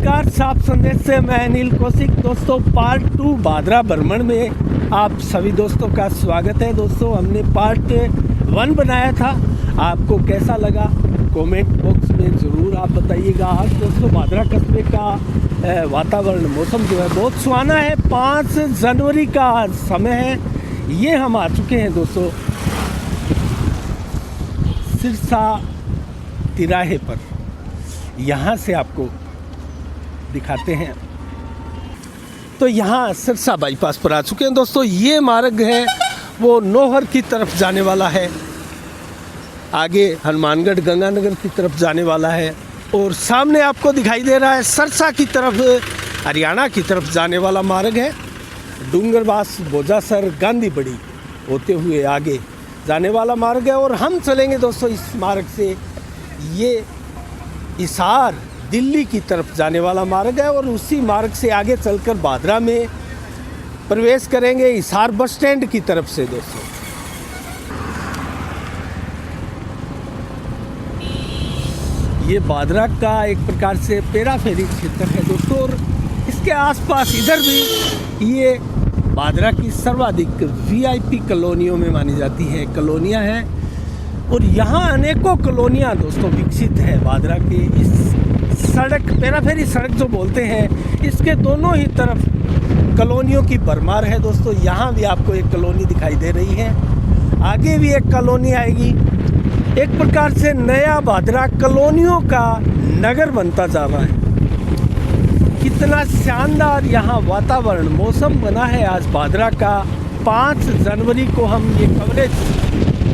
नमस्कार, साफ संदेश से मैं अनिल कौशिक। दोस्तों, पार्ट 2 भादरा भ्रमण में आप सभी दोस्तों का स्वागत है। दोस्तों, हमने पार्ट 1 बनाया था, आपको कैसा लगा कमेंट बॉक्स में ज़रूर आप बताइएगा। आज दोस्तों भादरा कस्बे का वातावरण, मौसम जो है बहुत सुहाना है। 5 जनवरी का समय है। ये हम आ चुके हैं दोस्तों सिरसा तिराहे पर। यहाँ से आपको दिखाते हैं। तो यहाँ सिरसा बाईपास पर आ चुके हैं दोस्तों। ये मार्ग है वो नौहर की तरफ जाने वाला है, आगे हनुमानगढ़ गंगानगर की तरफ जाने वाला है, और सामने आपको दिखाई दे रहा है सिरसा की तरफ, हरियाणा की तरफ जाने वाला मार्ग है। डूंगरबास, बोजासर, गांधी बड़ी होते हुए आगे जाने वाला मार्ग है। और हम चलेंगे दोस्तों इस मार्ग से। ये हिसार दिल्ली की तरफ जाने वाला मार्ग है, और उसी मार्ग से आगे चलकर भादरा में प्रवेश करेंगे हिसार बस स्टैंड की तरफ से। दोस्तों, ये भादरा का एक प्रकार से पेराफेरी क्षेत्र है दोस्तों, और इसके आसपास इधर भी ये भादरा की सर्वाधिक वीआईपी कॉलोनियों में मानी जाती है कॉलोनियाँ हैं। और यहाँ अनेकों कॉलोनियाँ दोस्तों विकसित है। भादरा के इस सड़क, पेराफेरी सड़क जो बोलते हैं, इसके दोनों ही तरफ कॉलोनियों की भरमार है दोस्तों। यहाँ भी आपको एक कॉलोनी दिखाई दे रही है, आगे भी एक कॉलोनी आएगी। एक प्रकार से नया भादरा कॉलोनियों का नगर बनता जा रहा है। कितना शानदार यहाँ वातावरण, मौसम बना है आज भादरा का। 5 जनवरी को हम ये कवरेज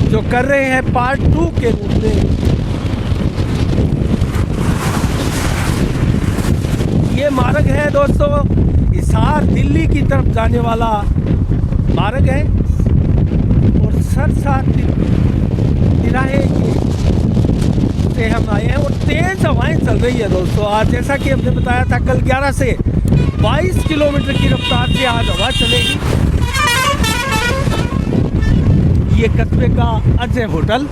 जो कर रहे हैं पार्ट 2 के रूप में। ये मार्ग है दोस्तों हिसार दिल्ली की तरफ जाने वाला मार्ग है, और सिरसा तिराहे से हम आए हैं, और तेज हवाएं चल रही है दोस्तों। आज जैसा कि हमने बताया था, कल 11 से 22 किलोमीटर की रफ्तार से आज हवा चलेगी। ये कस्बे का अजय होटल,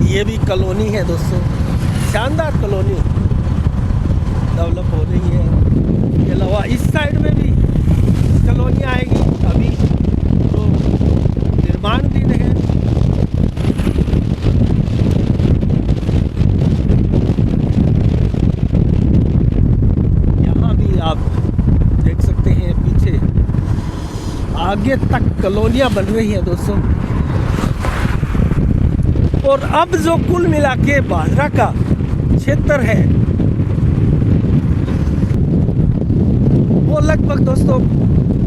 ये भी कॉलोनी है दोस्तों, शानदार कॉलोनी डेवलप हो रही है। इसके अलावा इस साइड में भी कॉलोनी आएगी, अभी तो निर्माणाधीन है। यहाँ भी आप देख सकते हैं पीछे आगे तक कॉलोनियाँ बन रही है दोस्तों। और अब जो कुल मिला के भादरा का क्षेत्र है वो लगभग दोस्तों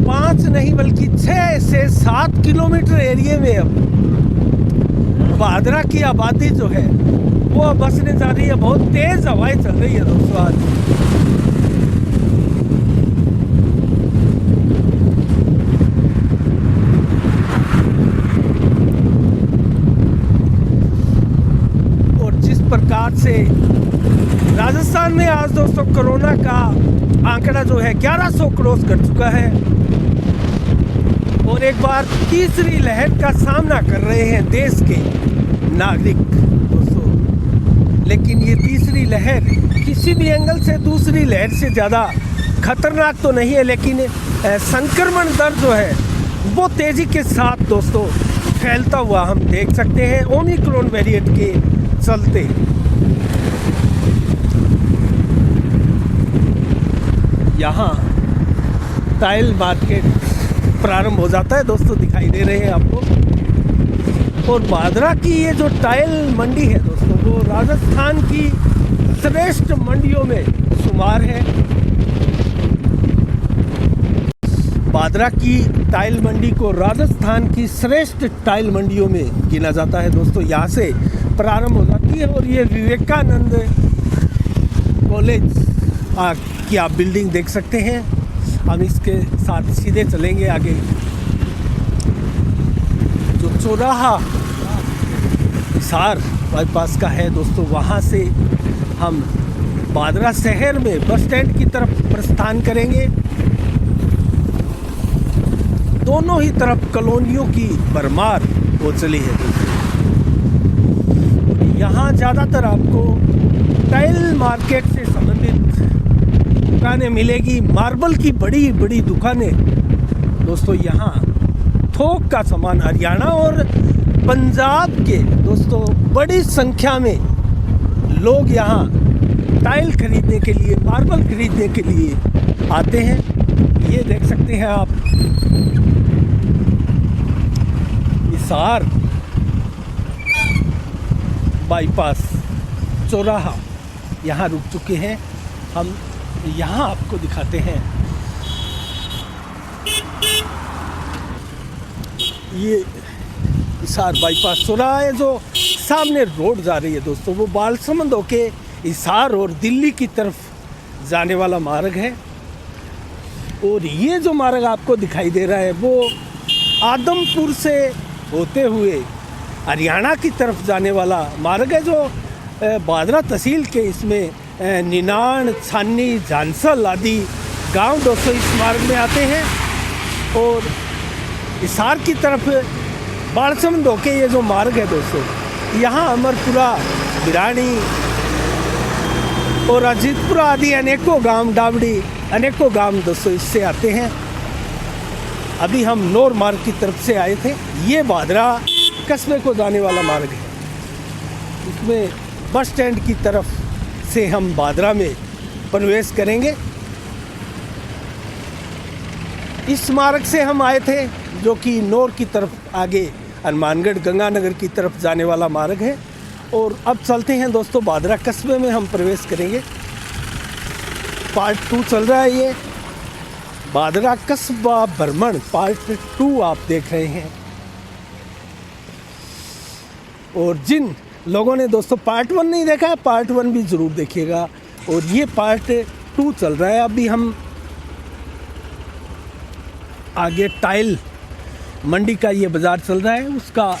5 नहीं बल्कि 6 से 7 किलोमीटर एरिया में अब भादरा की आबादी जो है वो बसने जा रही है। बहुत तेज हवाएं चल रही है दोस्तों आज। प्रकार से राजस्थान में आज दोस्तों कोरोना का आंकड़ा जो है 1100 क्रॉस कर चुका है, और एक बार तीसरी लहर का सामना कर रहे हैं देश के नागरिक दोस्तों। लेकिन ये तीसरी लहर किसी भी एंगल से दूसरी लहर से ज़्यादा खतरनाक तो नहीं है, लेकिन संक्रमण दर जो है वो तेज़ी के साथ दोस्तों फैलता हुआ हम देख सकते हैं ओमिक्रॉन वेरिएंट के चलते। यहाँ टाइल मार्केट प्रारंभ हो जाता है दोस्तों, दिखाई दे रहे हैं आपको। और भादरा की ये जो टाइल मंडी है दोस्तों, वो राजस्थान की श्रेष्ठ मंडियों में शुमार है। भादरा की टाइल मंडी को राजस्थान की श्रेष्ठ टाइल मंडियों में गिना जाता है दोस्तों। यहाँ से प्रारंभ हो जाती है, और ये विवेकानंद कॉलेज की आप बिल्डिंग देख सकते हैं। हम इसके साथ सीधे चलेंगे आगे। जो चौराहा हिसार बाईपास का है दोस्तों, वहाँ से हम भादरा शहर में बस स्टैंड की तरफ प्रस्थान करेंगे। दोनों ही तरफ कॉलोनियों की भरमार हो चली है। यहाँ ज़्यादातर आपको टाइल मार्केट से संबंधित दुकानें मिलेगी। मार्बल की बड़ी बड़ी दुकानें दोस्तों, यहाँ थोक का सामान हरियाणा और पंजाब के दोस्तों बड़ी संख्या में लोग यहाँ टाइल खरीदने के लिए, मार्बल खरीदने के लिए आते हैं। ये देख सकते हैं आप, हिसार बाईपास चौराहा यहाँ रुक चुके हैं। हम यहाँ आपको दिखाते हैं, ये हिसार बाईपास चौराहा है। जो सामने रोड जा रही है दोस्तों, वो बालसमंद होके हिसार और दिल्ली की तरफ जाने वाला मार्ग है। और ये जो मार्ग आपको दिखाई दे रहा है वो आदमपुर से होते हुए हरियाणा की तरफ जाने वाला मार्ग है, जो बादरा तहसील के इसमें निनाण, छानी, झांसल आदि गांव दोस्तों इस मार्ग में आते हैं। और हिसार की तरफ बालसमंद होके ये जो मार्ग है दोस्तों, यहाँ अमरपुरा, बिरानी और अजीतपुरा आदि अनेकों गांव, डावड़ी अनेकों गांव दोस्तों इससे आते हैं। अभी हम नौर मार्ग की तरफ से आए थे। ये बादरा कस्बे को जाने वाला मार्ग है। इसमें बस स्टैंड की तरफ से हम बादरा में प्रवेश करेंगे। इस मार्ग से हम आए थे, जो कि नौर की तरफ आगे हनुमानगढ़, गंगानगर की तरफ जाने वाला मार्ग है। और अब चलते हैं दोस्तों, बादरा कस्बे में हम प्रवेश करेंगे। पार्ट 2 चल रहा है, ये बादरा कस्बा भ्रमण पार्ट 2 आप देख रहे हैं। और जिन लोगों ने दोस्तों पार्ट 1 नहीं देखा है, पार्ट 1 भी ज़रूर देखिएगा। और ये पार्ट 2 चल रहा है। अभी हम आगे टाइल मंडी का ये बाज़ार चल रहा है, उसका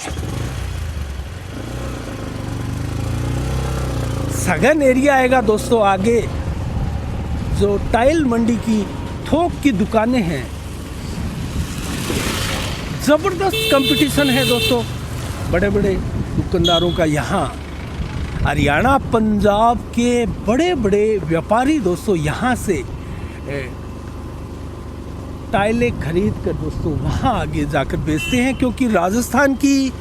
सघन एरिया आएगा दोस्तों। आगे जो टाइल मंडी की थोक की दुकानें हैं, ज़बरदस्त कंपटीशन है दोस्तों बड़े बड़े दुकानदारों का। यहाँ हरियाणा, पंजाब के बड़े बड़े व्यापारी दोस्तों यहाँ से टाइलें खरीद कर दोस्तों वहाँ आगे जाकर बेचते हैं। क्योंकि राजस्थान की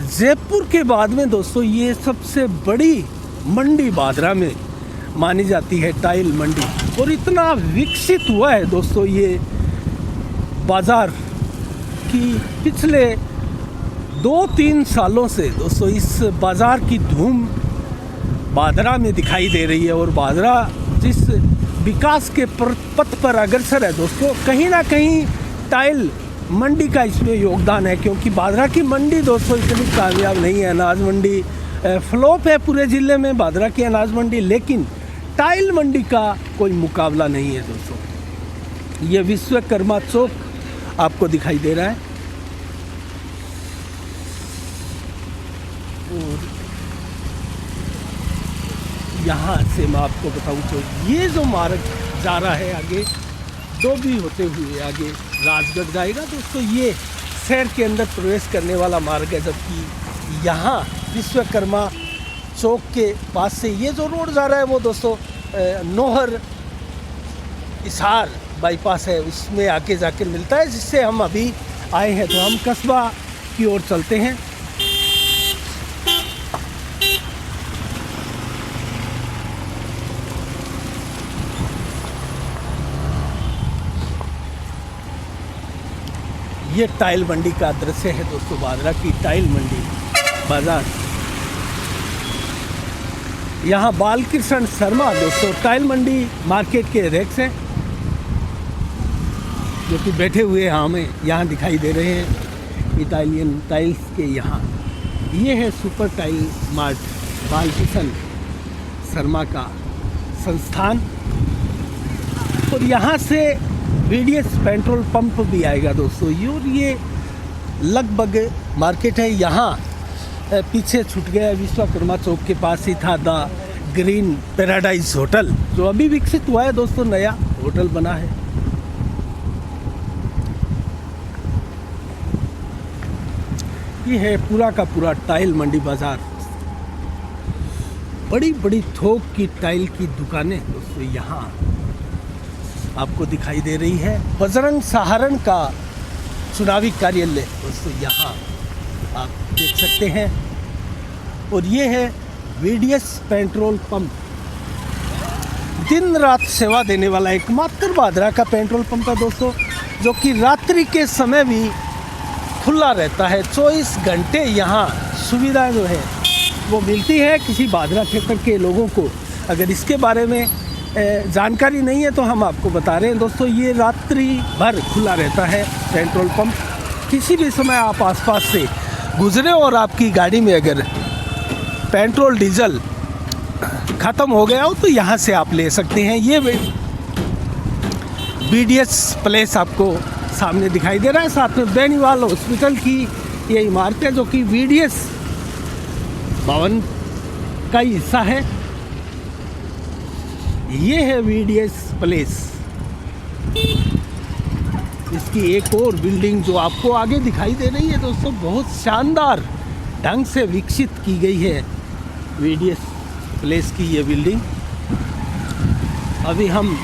जयपुर के बाद में दोस्तों ये सबसे बड़ी मंडी बादरा में मानी जाती है, टाइल मंडी। और इतना विकसित हुआ है दोस्तों ये बाज़ार कि पिछले 2-3 सालों से दोस्तों इस बाज़ार की धूम बादरा में दिखाई दे रही है। और बादरा जिस विकास के पथ पर अग्रसर है दोस्तों, कहीं ना कहीं टाइल मंडी का इसमें योगदान है। क्योंकि बादरा की मंडी दोस्तों इतनी कामयाब नहीं है। अनाज मंडी फ्लॉप है पूरे ज़िले में, बादरा की अनाज मंडी, लेकिन टाइल मंडी का कोई मुकाबला नहीं है दोस्तों। ये विश्वकर्मा चौक आपको दिखाई दे रहा है। और यहाँ से मैं आपको बताऊँ तो ये जो मार्ग जा रहा है आगे डोभी होते हुए आगे राजगढ़ जाएगा दोस्तों, ये शहर के अंदर प्रवेश करने वाला मार्ग है। जबकि यहाँ विश्वकर्मा चौक के पास से ये जो रोड जा रहा है वो दोस्तों नोहर हिसार बाईपास है, उसमें आके जाके मिलता है, जिससे हम अभी आए हैं। तो हम कस्बा की ओर चलते हैं। ये टाइल मंडी का दृश्य है दोस्तों, बादरा की टाइल मंडी बाजार। यहाँ बालकृष्ण शर्मा दोस्तों टाइल मंडी मार्केट के अध्यक्ष हैं, जो कि बैठे हुए हमें यहाँ दिखाई दे रहे हैं इटालियन टाइल्स के। यहाँ ये है super tile mart, Balkrishna Sharma का संस्थान। और यहाँ से VDS पेट्रोल पंप भी आएगा दोस्तों। ये लगभग मार्केट है। यहाँ पीछे छूट गया, विश्वकर्मा चौक के पास ही था द ग्रीन पैराडाइज होटल, जो अभी विकसित हुआ है दोस्तों, नया होटल बना है। ये है पूरा का पूरा टाइल मंडी बाजार। बड़ी बड़ी थोक की टाइल की दुकानें दोस्तों यहाँ आपको दिखाई दे रही है। बजरंग सहारण का चुनावी कार्यालय दोस्तों यहाँ आप देख सकते हैं। और ये है VDS पेट्रोल पंप, दिन रात सेवा देने वाला एकमात्र भादरा का पेट्रोल पंप है दोस्तों, जो कि रात्रि के समय भी खुला रहता है। 24 घंटे यहाँ सुविधाएं जो है वो मिलती है किसी भादरा क्षेत्र के लोगों को। अगर इसके बारे में जानकारी नहीं है तो हम आपको बता रहे हैं दोस्तों, ये रात्रि भर खुला रहता है पेट्रोल पंप। किसी भी समय आप आसपास से गुजरे और आपकी गाड़ी में अगर पेट्रोल डीजल ख़त्म हो गया हो तो यहाँ से आप ले सकते हैं। ये VDS प्लेस आपको सामने दिखाई दे रहा है। साथ में बेनीवाल हॉस्पिटल की ये इमारत है जो कि VDS भवन का ही हिस्सा है। ये है VDS प्लेस। इसकी एक और बिल्डिंग जो आपको आगे दिखाई दे रही है दोस्तों, बहुत शानदार ढंग से विकसित की गई है VDS प्लेस की ये बिल्डिंग। अभी हम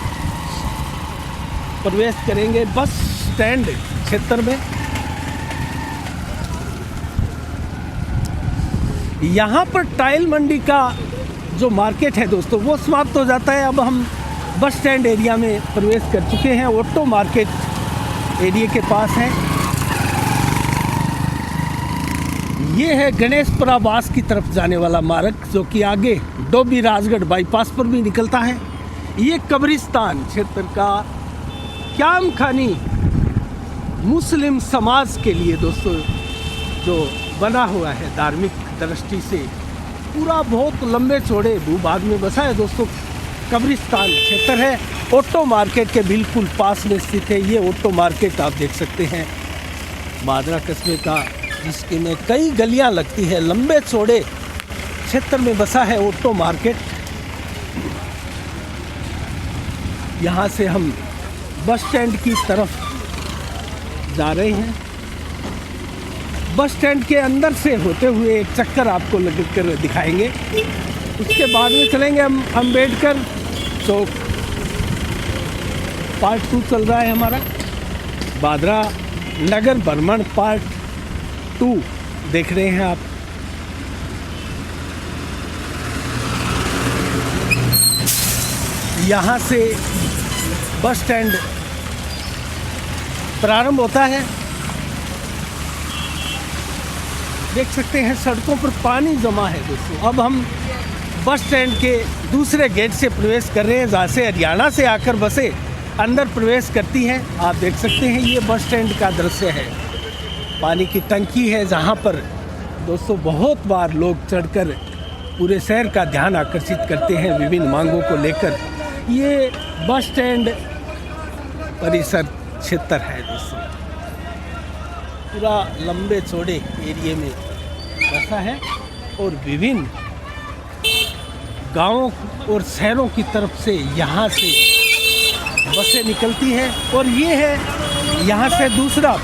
प्रवेश करेंगे बस स्टैंड क्षेत्र में। यहाँ पर टाइल मंडी का जो मार्केट है दोस्तों वो समाप्त हो जाता है। अब हम बस स्टैंड एरिया में प्रवेश कर चुके हैं। ऑटो मार्केट एरिया के पास है। ये है गणेशपुरावास की तरफ जाने वाला मार्ग जो कि आगे डोभी राजगढ़ बाईपास पर भी निकलता है। ये कब्रिस्तान क्षेत्र का क्याम खानी मुस्लिम समाज के लिए दोस्तों जो बना हुआ है धार्मिक दृष्टि से, पूरा बहुत लंबे चौड़े भूभाग में बसा है दोस्तों। कब्रिस्तान क्षेत्र है, ऑटो मार्केट के बिल्कुल पास में स्थित है। ये ऑटो मार्केट आप देख सकते हैं भादरा कस्बे का, जिसके में कई गलियां लगती है। लंबे चौड़े क्षेत्र में बसा है ऑटो मार्केट। यहाँ से हम बस स्टैंड की तरफ जा रहे हैं। बस स्टैंड के अंदर से होते हुए एक चक्कर आपको लग कर दिखाएंगे। उसके बाद में चलेंगे हम अंबेडकर चौक। पार्ट 2 चल रहा है हमारा, भादरा नगर भ्रमण पार्ट 2 देख रहे हैं आप। यहाँ से बस स्टैंड प्रारंभ होता है। देख सकते हैं सड़कों पर पानी जमा है दोस्तों। अब हम बस स्टैंड के दूसरे गेट से प्रवेश कर रहे हैं, जहाँ से हरियाणा से आकर बसें अंदर प्रवेश करती हैं। आप देख सकते हैं ये बस स्टैंड का दृश्य है। पानी की टंकी है जहाँ पर दोस्तों बहुत बार लोग चढ़कर पूरे शहर का ध्यान आकर्षित करते हैं विभिन्न मांगों को लेकर। ये बस स्टैंड परिसर क्षेत्र है दोस्तों, पूरा लंबे चौड़े एरिया में बसा है और विभिन्न गांवों और शहरों की तरफ से यहाँ से बसें निकलती हैं। और ये है यहाँ से दूसरा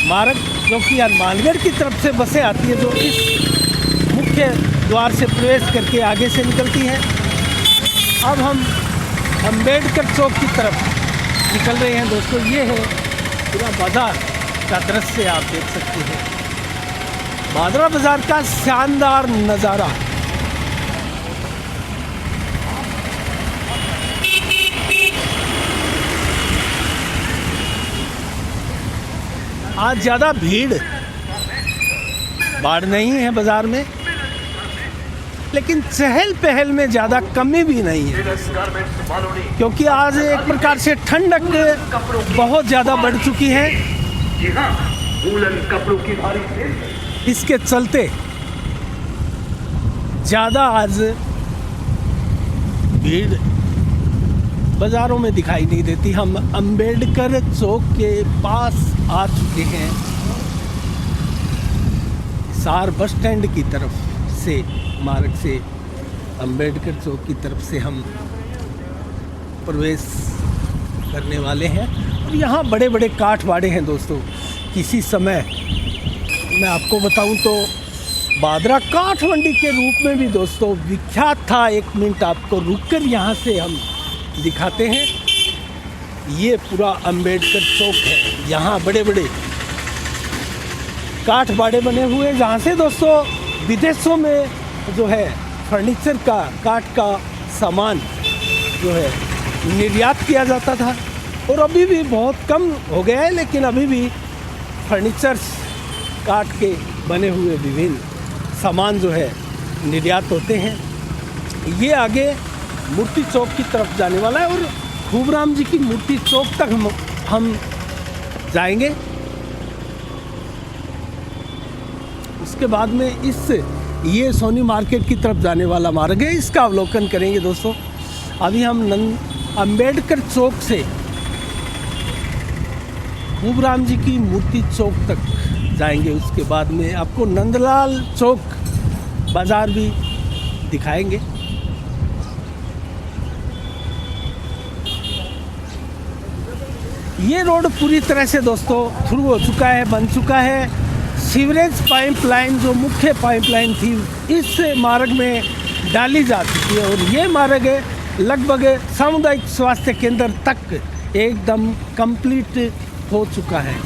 मार्ग जो कि हनुमानगढ़ की तरफ से बसें आती है, जो इस मुख्य द्वार से प्रवेश करके आगे से निकलती हैं। अब हम अंबेडकर चौक की तरफ निकल रहे हैं दोस्तों। ये है पूरा बाजार का दृश्य, आप देख सकते हैं भादरा बाजार का शानदार नज़ारा। आज ज़्यादा भीड़ भाड़ नहीं है बाज़ार में, लेकिन चहल पहल में ज़्यादा कमी भी नहीं है, क्योंकि आज एक प्रकार से ठंडक बहुत ज़्यादा बढ़ चुकी है। इसके चलते ज़्यादा आज भीड़ बाज़ारों में दिखाई नहीं देती। हम अंबेडकर चौक के पास आ चुके हैं। सार बस स्टैंड की तरफ से मार्ग से अंबेडकर चौक की तरफ से हम प्रवेश करने वाले हैं। और यहाँ बड़े बड़े काठ बाड़े हैं दोस्तों। किसी समय मैं आपको बताऊं तो बादरा काठ मंडी के रूप में भी दोस्तों विख्यात था। एक मिनट आपको रुककर यहाँ से हम दिखाते हैं। ये पूरा अंबेडकर चौक है। यहाँ बड़े बड़े काठ बाड़े बने हुए, जहाँ से दोस्तों विदेशों में जो है फर्नीचर का, काठ का सामान जो है निर्यात किया जाता था। और अभी भी बहुत कम हो गया है, लेकिन अभी भी फर्नीचर्स काठ के बने हुए विभिन्न सामान जो है निर्यात होते हैं। ये आगे मूर्ति चौक की तरफ जाने वाला है और खूबराम जी की मूर्ति चौक तक हम जाएंगे। उसके बाद में ये सोनी मार्केट की तरफ जाने वाला मार्ग है, इसका अवलोकन करेंगे दोस्तों। अभी हम अंबेडकर चौक से खूबराम जी की मूर्ति चौक तक जाएंगे। उसके बाद में आपको नंदलाल चौक बाज़ार भी दिखाएंगे। ये रोड पूरी तरह से दोस्तों थ्रू हो चुका है, बन चुका है। सीवरेज पाइपलाइन, जो मुख्य पाइपलाइन थी, इस मार्ग में डाली जा चुकी है और ये मार्ग लगभग सामुदायिक स्वास्थ्य केंद्र तक एकदम कंप्लीट हो चुका है।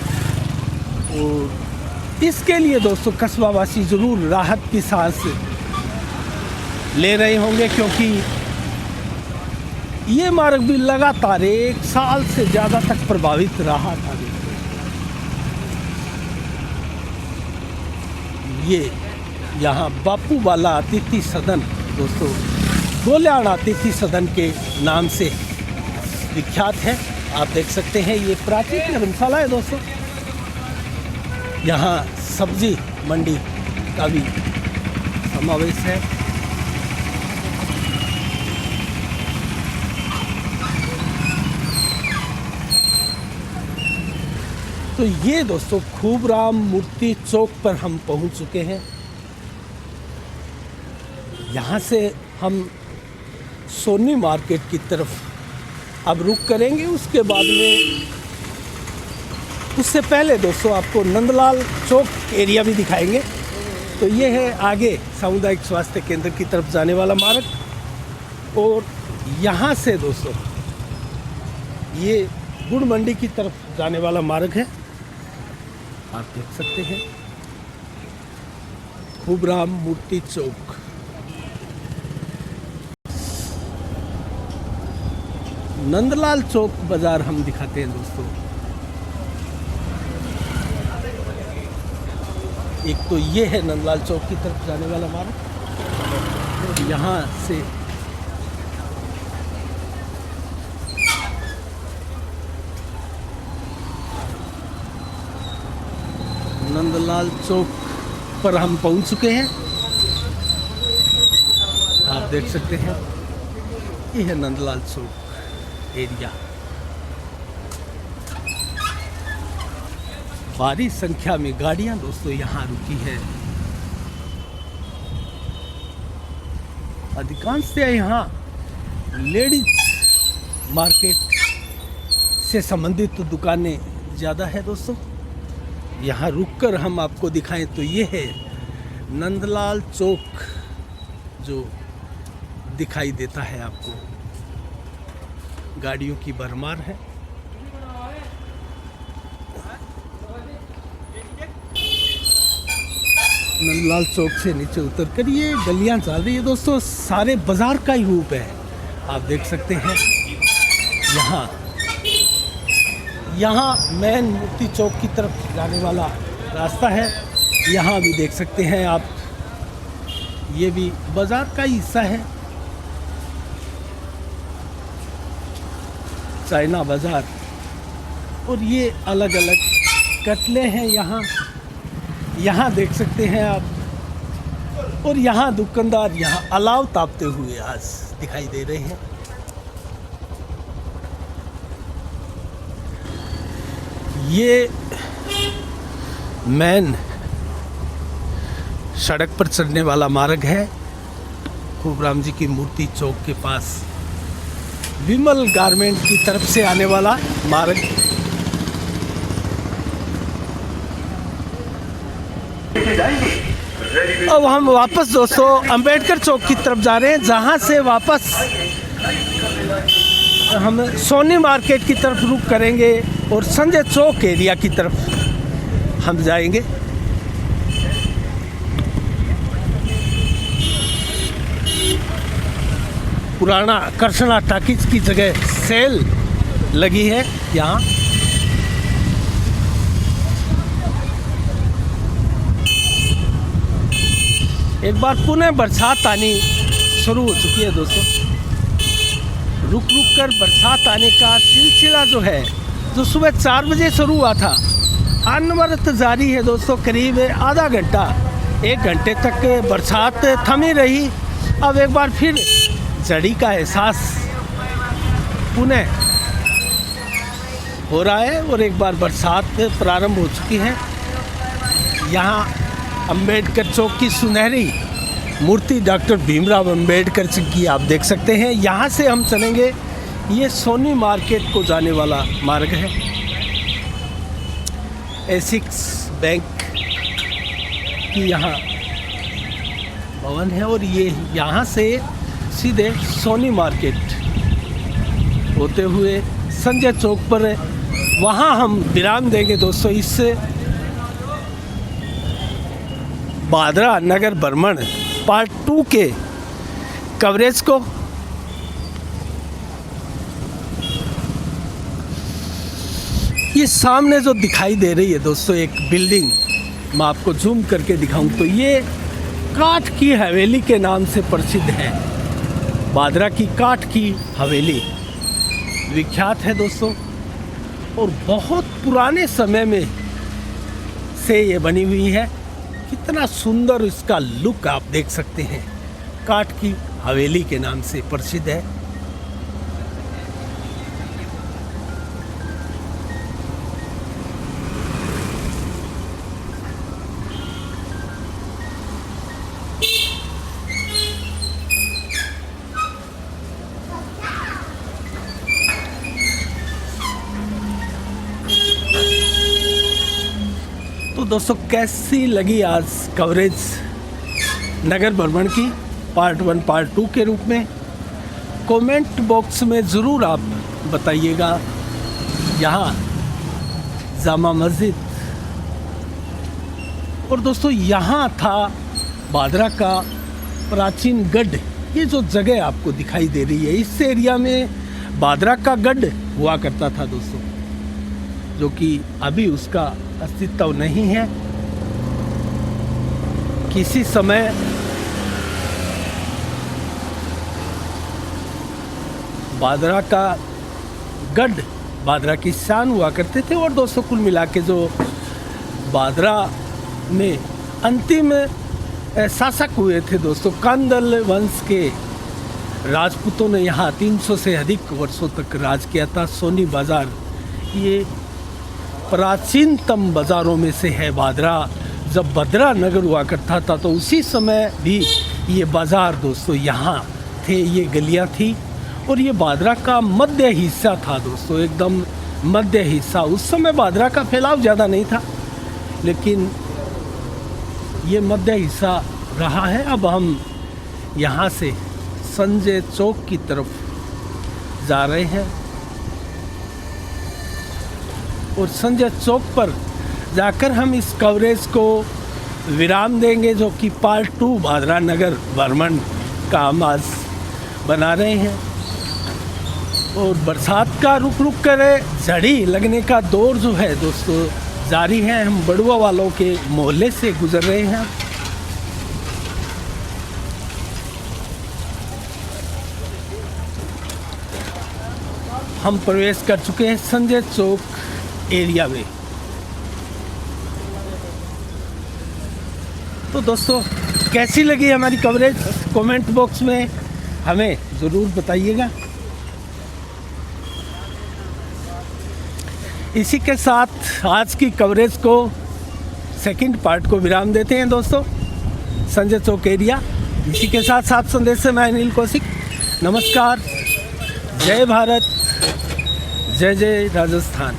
और इसके लिए दोस्तों कस्बावासी ज़रूर राहत की सांस ले रहे होंगे, क्योंकि ये मार्ग भी लगातार 1 साल से ज़्यादा तक प्रभावित रहा था। ये यहाँ बापू वाला अतिथि सदन दोस्तों गोल्याण अतिथि सदन के नाम से विख्यात है। आप देख सकते हैं ये प्राचीन धर्मशाला है दोस्तों। यहाँ सब्जी मंडी का भी समावेश है। तो ये दोस्तों खूबराम मूर्ति चौक पर हम पहुंच चुके हैं। यहाँ से हम सोनी मार्केट की तरफ अब रुख करेंगे। उसके बाद में उससे पहले दोस्तों आपको नंदलाल चौक एरिया भी दिखाएंगे। तो ये है आगे सामुदायिक स्वास्थ्य केंद्र की तरफ जाने वाला मार्ग। और यहाँ से दोस्तों ये गुड़ मंडी की तरफ जाने वाला मार्ग है। आप देख सकते हैं खूबराम मूर्ति चौक। नंदलाल चौक बाजार हम दिखाते हैं दोस्तों। एक तो ये है नंदलाल चौक की तरफ जाने वाला मार्ग। यहाँ से नंदलाल चौक पर हम पहुंच चुके हैं। आप देख सकते हैं ये है नंदलाल चौक एरिया। भारी संख्या में गाड़ियां दोस्तों यहाँ रुकी है। अधिकांशतः यहाँ लेडीज मार्केट से संबंधित दुकानें ज़्यादा है दोस्तों। यहाँ रुककर हम आपको दिखाएं तो ये है नंदलाल चौक जो दिखाई देता है आपको। गाड़ियों की भरमार है। नंदलाल चौक से नीचे उतरकर ये गलियां चल रही है दोस्तों। सारे बाजार का ही रूप है। आप देख सकते हैं यहाँ मेन मूर्ति चौक की तरफ जाने वाला रास्ता है। यहाँ भी देख सकते हैं आप, ये भी बाजार का ही हिस्सा है। चाइना बाजार। और ये अलग अलग कटले हैं यहाँ देख सकते हैं आप। और यहाँ दुकानदार यहाँ अलाव तापते हुए आज दिखाई दे रहे हैं। ये मेन सड़क पर चढ़ने वाला मार्ग है। खूबराम जी की मूर्ति चौक के पास विमल गारमेंट की तरफ से आने वाला मार्ग। अब हम वापस दोस्तों अंबेडकर चौक की तरफ जा रहे हैं, जहाँ से वापस हम सोनी मार्केट की तरफ रुख करेंगे और संजय चौक एरिया की तरफ हम जाएंगे। पुराना कर्षणा टाकीज की जगह सेल लगी है यहाँ। एक बार पुनः बरसात आनी शुरू हो चुकी है दोस्तों। रुक कर बरसात आने का सिलसिला जो है, जो सुबह 4 बजे शुरू हुआ था, अनवरत जारी है दोस्तों। करीब आधा घंटा 1 घंटे तक बरसात थमी रही। अब एक बार फिर जड़ी का एहसास पुनः हो रहा है और एक बार बरसात प्रारंभ हो चुकी है। यहाँ अंबेडकर चौक की सुनहरी मूर्ति डॉक्टर भीमराव अंबेडकर जी की आप देख सकते हैं। यहाँ से हम चलेंगे, ये सोनी मार्केट को जाने वाला मार्ग है। एसिक्स बैंक की यहाँ भवन है और ये यहाँ से सीधे सोनी मार्केट होते हुए संजय चौक पर वहाँ हम विराम देंगे दोस्तों। इस भादरा नगर भ्रमण पार्ट 2 के कवरेज को। ये सामने जो दिखाई दे रही है दोस्तों एक बिल्डिंग, मैं आपको जूम करके दिखाऊं तो ये काठ की हवेली के नाम से प्रसिद्ध है। भादरा की काठ की हवेली विख्यात है दोस्तों और बहुत पुराने समय में से ये बनी हुई है। कितना सुंदर इसका लुक आप देख सकते हैं। काठ की हवेली के नाम से प्रसिद्ध है। तो दोस्तों कैसी लगी आज कवरेज नगर भ्रमण की पार्ट 1 पार्ट 2 के रूप में, कमेंट बॉक्स में ज़रूर आप बताइएगा। यहाँ जामा मस्जिद और दोस्तों यहाँ था भादरा का प्राचीन गढ़। ये जो जगह आपको दिखाई दे रही है, इस एरिया में भादरा का गढ़ हुआ करता था दोस्तों, जो कि अभी उसका अस्तित्व नहीं है। किसी समय भादरा का गढ़ भादरा की शान हुआ करते थे। और दोस्तों कुल मिला के जो भादरा में अंतिम शासक हुए थे दोस्तों, कांदल वंश के राजपूतों ने यहाँ 300 से अधिक वर्षों तक राज किया था। सोनी बाज़ार ये प्राचीनतम बाज़ारों में से है। भादरा जब भद्रा नगर हुआ करता था तो उसी समय भी ये बाज़ार दोस्तों यहाँ थे, ये गलियाँ थी और ये भादरा का मध्य हिस्सा था दोस्तों, एकदम मध्य हिस्सा। उस समय भादरा का फैलाव ज़्यादा नहीं था, लेकिन ये मध्य हिस्सा रहा है। अब हम यहाँ से संजय चौक की तरफ जा रहे हैं और संजय चौक पर जाकर हम इस कवरेज को विराम देंगे, जो कि पार्ट 2 भादरा नगर भ्रमण का हम आज बना रहे हैं। और बरसात का रुक कर झड़ी लगने का दौर जो है दोस्तों जारी है। हम बड़ुआ वालों के मोहल्ले से गुजर रहे हैं। हम प्रवेश कर चुके हैं संजय चौक एरिया में। तो दोस्तों कैसी लगी हमारी कवरेज, कमेंट बॉक्स में हमें ज़रूर बताइएगा। इसी के साथ आज की कवरेज को सेकंड पार्ट को विराम देते हैं दोस्तों, संजय चौक एरिया। इसी के साथ साफ संदेश से मैं अनिल कौशिक, नमस्कार, जय भारत, जय जय राजस्थान।